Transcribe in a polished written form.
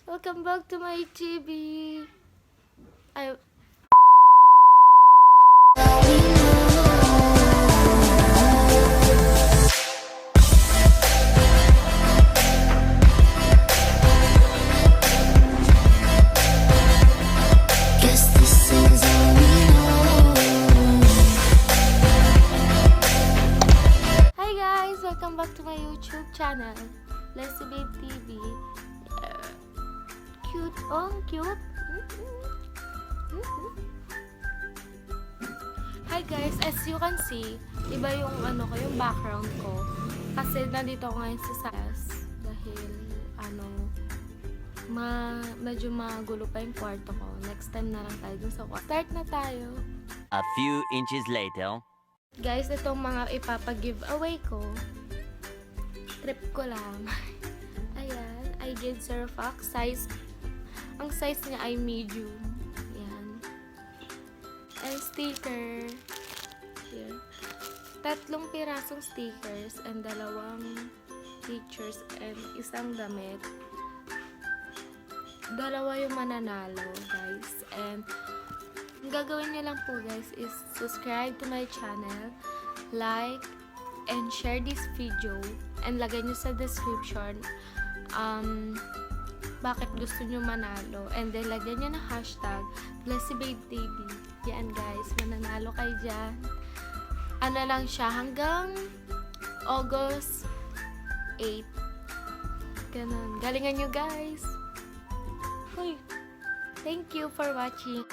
Welcome back to my TV. I Guess this is all we know. Hi guys, welcome back to my YouTube channel, Leslie Babe TV. Cute, oh cute. Hi guys, as you can see, iba yung yung background ko. Kasi nandito ako ngayon sa Sayas dahil medyo magulo pa yung kwarto ko. Next time na lang tayo dun sa kwarto. Start na tayo. A few inches later. Guys, itong mga ipapa-giveaway ko, trip ko lang. Ayan, I did Sir Fox size. Ang size niya ay medium. Ayan. And sticker. Here. 3 pirasong stickers and 2 pictures and isang damit. 2 yung mananalo, guys. And ang gagawin niyo lang po, guys, is subscribe to my channel, like, and share this video, and lagay niyo sa description bakit gusto niyo manalo, and then lagyan niyo ng hashtag LeslieBabeTV. Yan guys, mananalo kayo dyan. Ano lang siya, hanggang August 8. Ganun. Galingan niyo guys. Hoy. Thank you for watching.